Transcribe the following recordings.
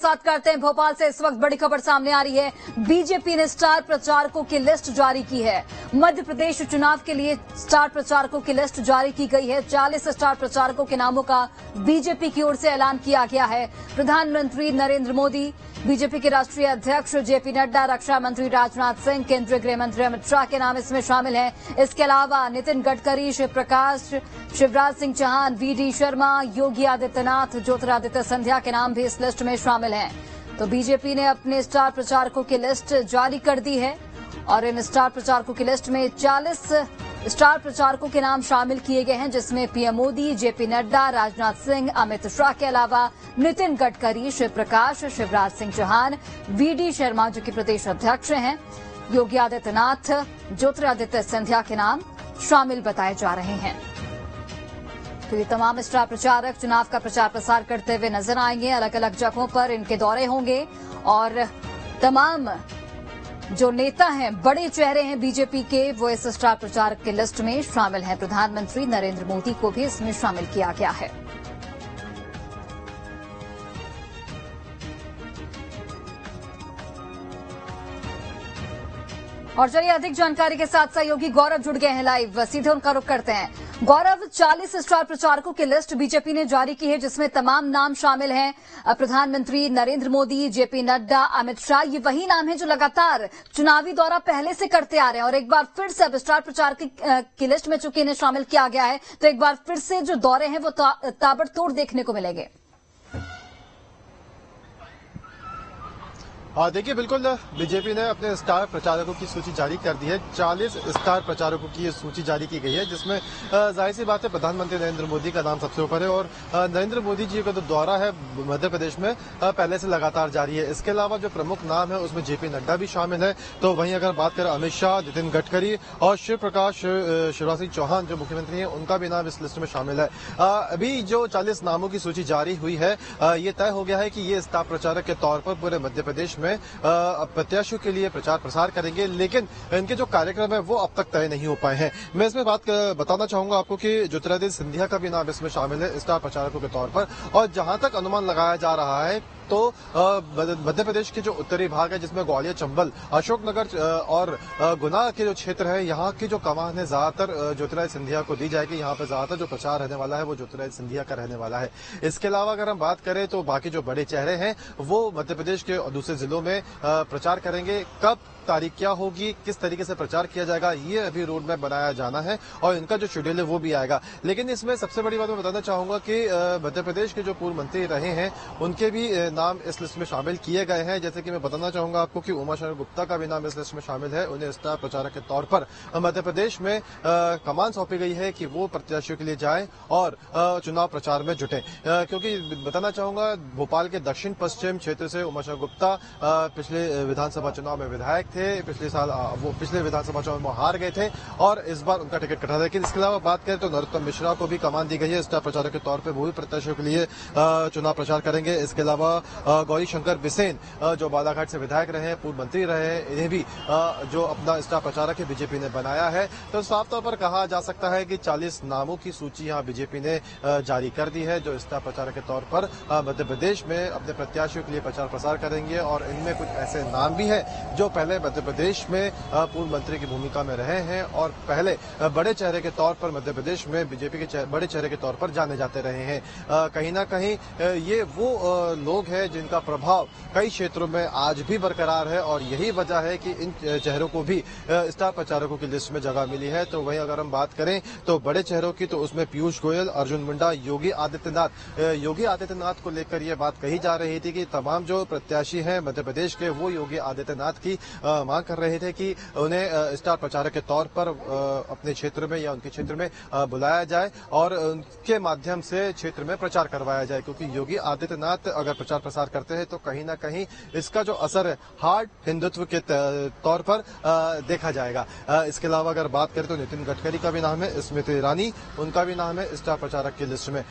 साथ करते हैं भोपाल से इस वक्त बड़ी खबर सामने आ रही है। बीजेपी ने स्टार प्रचारकों की लिस्ट जारी की है। मध्य प्रदेश चुनाव के लिए स्टार प्रचारकों की लिस्ट जारी की गई है। 40 स्टार प्रचारकों के नामों का बीजेपी की ओर से ऐलान किया गया है। प्रधानमंत्री नरेंद्र मोदी, बीजेपी के राष्ट्रीय अध्यक्ष जेपी नड्डा, रक्षा मंत्री राजनाथ सिंह, केंद्रीय गृह मंत्री अमित शाह के नाम इसमें शामिल हैं। इसके अलावा नितिन गडकरी, शिवप्रकाश, शिवराज सिंह चौहान, वीडी शर्मा, योगी आदित्यनाथ, ज्योतिरादित्य सिंधिया के नाम भी इस लिस्ट में शामिल हैं। तो बीजेपी ने अपने स्टार प्रचारकों की लिस्ट जारी कर दी है और इन स्टार प्रचारकों की लिस्ट में 40 स्टार प्रचारकों के नाम शामिल किए गए हैं, जिसमें पीएम मोदी, जेपी नड्डा, राजनाथ सिंह, अमित शाह के अलावा नितिन गडकरी, शिवप्रकाश, शिवराज सिंह चौहान, वीडी शर्मा जो कि प्रदेश अध्यक्ष हैं, योगी आदित्यनाथ, ज्योतिरादित्य सिंधिया के नाम शामिल बताए जा रहे हैं। तो ये तमाम स्टार प्रचारक चुनाव का प्रचार प्रसार करते हुए नजर आएंगे। अलग अलग जगहों पर इनके दौरे होंगे और तमाम जो नेता हैं, बड़े चेहरे हैं बीजेपी के, वो इस स्टार प्रचारक की लिस्ट में शामिल हैं। प्रधानमंत्री नरेंद्र मोदी को भी इसमें शामिल किया गया है। और चलिए अधिक जानकारी के साथ सहयोगी गौरव जुड़ गए हैं लाइव, सीधे उनका रुख करते हैं। गौरव, 40 स्टार प्रचारकों की लिस्ट बीजेपी ने जारी की है, जिसमें तमाम नाम शामिल हैं। प्रधानमंत्री नरेंद्र मोदी, जेपी नड्डा, अमित शाह, ये वही नाम है जो लगातार चुनावी दौरा पहले से करते आ रहे हैं और एक बार फिर से अब स्टार प्रचार की लिस्ट में चूंकि इन्हें शामिल किया गया है, तो एक बार फिर से जो दौरे हैं वो ताबड़तोड़ देखने को मिलेंगे। देखिए, बिल्कुल बीजेपी ने अपने स्टार प्रचारकों की सूची जारी कर दी है। 40 स्टार प्रचारकों की ये सूची जारी की गई है, जिसमें जाहिर सी बात है प्रधानमंत्री नरेंद्र मोदी का नाम सबसे ऊपर है और नरेंद्र मोदी जी का जो दौरा है मध्य प्रदेश में पहले से लगातार जारी है। इसके अलावा जो प्रमुख नाम है उसमें जेपी नड्डा भी शामिल है। तो वहीं अगर बात करें अमित शाह, नितिन गडकरी और शिवप्रकाश, शिवराज सिंह चौहान जो मुख्यमंत्री हैं, उनका भी नाम इस लिस्ट में शामिल है। अभी जो 40 नामों की सूची जारी हुई है, ये तय हो गया है कि ये स्टार प्रचारक के तौर पर पूरे मध्य प्रदेश में प्रत्याशियों के लिए प्रचार प्रसार करेंगे, लेकिन इनके जो कार्यक्रम है वो अब तक तय नहीं हो पाए हैं। मैं इसमें बताना चाहूंगा आपको कि ज्योतिरादित्य सिंधिया का भी नाम इसमें शामिल है स्टार प्रचारकों के तौर पर। और जहां तक अनुमान लगाया जा रहा है तो मध्य प्रदेश के जो उत्तरी भाग है, जिसमें ग्वालियर, चंबल, अशोकनगर और गुना के जो क्षेत्र है, यहाँ की जो कमान है ज्यादातर ज्योतिरादित्य सिंधिया को दी जाएगी। यहाँ पर ज्यादातर जो प्रचार रहने वाला है वो ज्योतिरादित्य सिंधिया का रहने वाला है। इसके अलावा अगर हम बात करें तो बाकी जो बड़े चेहरे हैं वो मध्य प्रदेश के दूसरे जिलों में प्रचार करेंगे। कब तारीख क्या होगी, किस तरीके से प्रचार किया जाएगा, ये अभी रोड मैप बनाया जाना है और इनका जो शेड्यूल है वो भी आएगा। लेकिन इसमें सबसे बड़ी बात मैं बताना चाहूंगा कि मध्य प्रदेश के जो पूर्व मंत्री रहे हैं उनके भी नाम इस लिस्ट में शामिल किए गए हैं। जैसे कि मैं बताना चाहूंगा आपको कि उमाशंकर गुप्ता का भी नाम इस लिस्ट में शामिल है। उन्हें स्टार प्रचारक के तौर पर मध्य प्रदेश में कमान सौंपी गई है कि वो प्रत्याशियों के लिए जाएं और चुनाव प्रचार में जुटे, क्योंकि बताना चाहूंगा भोपाल के दक्षिण पश्चिम क्षेत्र से उमाशंकर गुप्ता पिछले विधानसभा चुनाव में विधायक थे। पिछले साल वो पिछले विधानसभा चुनाव में हार गए थे और इस बार उनका टिकट कटा था। लेकिन इसके अलावा बात करें तो नरोत्तम मिश्रा को भी कमान दी गई है स्टार प्रचारक के तौर पर, वो भी प्रत्याशियों के लिए चुनाव प्रचार करेंगे। इसके अलावा गौरी शंकर बिसेन जो बालाघाट से विधायक रहे हैं, पूर्व मंत्री रहे हैं, इन्हें भी जो अपना स्टार प्रचारक है बीजेपी ने बनाया है। तो साफ तौर पर कहा जा सकता है कि 40 नामों की सूची यहाँ बीजेपी ने जारी कर दी है, जो स्टार प्रचारक के तौर पर मध्य प्रदेश में अपने प्रत्याशियों के लिए प्रचार प्रसार करेंगे। और इनमें कुछ ऐसे नाम भी है जो पहले मध्य प्रदेश में पूर्व मंत्री की भूमिका में रहे हैं और पहले बड़े चेहरे के तौर पर मध्य प्रदेश में बीजेपी के बड़े चेहरे के तौर पर जाने जाते रहे हैं। कहीं ना कहीं ये वो लोग हैं जिनका प्रभाव कई क्षेत्रों में आज भी बरकरार है और यही वजह है कि इन चेहरों को भी स्टार प्रचारकों की लिस्ट में जगह मिली है। तो वहीं अगर हम बात करें तो बड़े चेहरों की, तो उसमें पीयूष गोयल, अर्जुन मुंडा, योगी आदित्यनाथ को लेकर यह बात कही जा रही थी कि तमाम जो प्रत्याशी हैं मध्य प्रदेश के वो योगी आदित्यनाथ की मांग कर रहे थे कि उन्हें स्टार प्रचारक के तौर पर अपने क्षेत्र में या उनके क्षेत्र में बुलाया जाए और उनके माध्यम से क्षेत्र में प्रचार करवाया जाए, क्योंकि योगी आदित्यनाथ अगर प्रचार प्रसार करते हैं तो कहीं ना कहीं इसका जो असर है हार्ड हिंदुत्व के तौर पर देखा जाएगा। इसके अलावा अगर बात करें तो नितिन गडकरी का भी नाम है, स्मृति ईरानी उनका भी नाम है स्टार प्रचारक की लिस्ट में।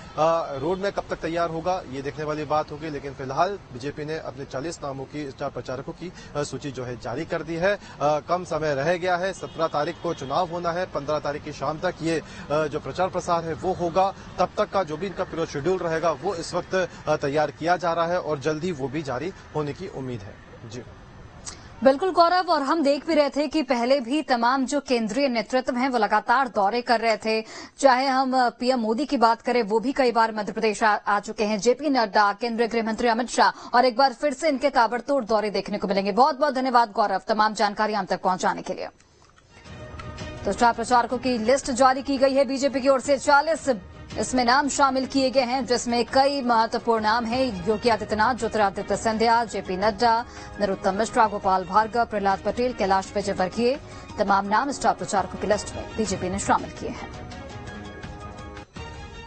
रोड में कब तक तैयार होगा ये देखने वाली बात होगी, लेकिन फिलहाल बीजेपी ने अपने 40 नामों की स्टार प्रचारकों की सूची जो है जारी कर दी है। कम समय रह गया है, 17 तारीख को चुनाव होना है, 15 तारीख की शाम तक ये जो प्रचार प्रसार है वो होगा। तब तक का जो भी इनका पूरा शेड्यूल रहेगा वो इस वक्त तैयार किया जा रहा है है और जल्द ही वो भी जारी होने की उम्मीद है। जी बिल्कुल गौरव, और हम देख भी रहे थे कि पहले भी तमाम जो केंद्रीय नेतृत्व हैं वो लगातार दौरे कर रहे थे। चाहे हम पीएम मोदी की बात करें, वो भी कई बार मध्य प्रदेश आ चुके हैं, जेपी नड्डा, केंद्रीय गृह मंत्री अमित शाह, और एक बार फिर से इनके ताबड़तोड़ दौरे देखने को मिलेंगे। बहुत बहुत धन्यवाद गौरव, तमाम जानकारी हम तक पहुंचाने के लिए। तो स्टार प्रचारकों की लिस्ट जारी की गई है बीजेपी की ओर से। 40 इसमें नाम शामिल किए गए हैं, जिसमें कई महत्वपूर्ण नाम हैं। योगी आदित्यनाथ, ज्योतिरादित्य सिंधिया, जेपी नड्डा, नरोत्तम मिश्रा, गोपाल भार्गव, प्रहलाद पटेल, कैलाश विजयवर्गीय, तमाम नाम स्टार प्रचारकों की लिस्ट में बीजेपी ने शामिल किए हैं।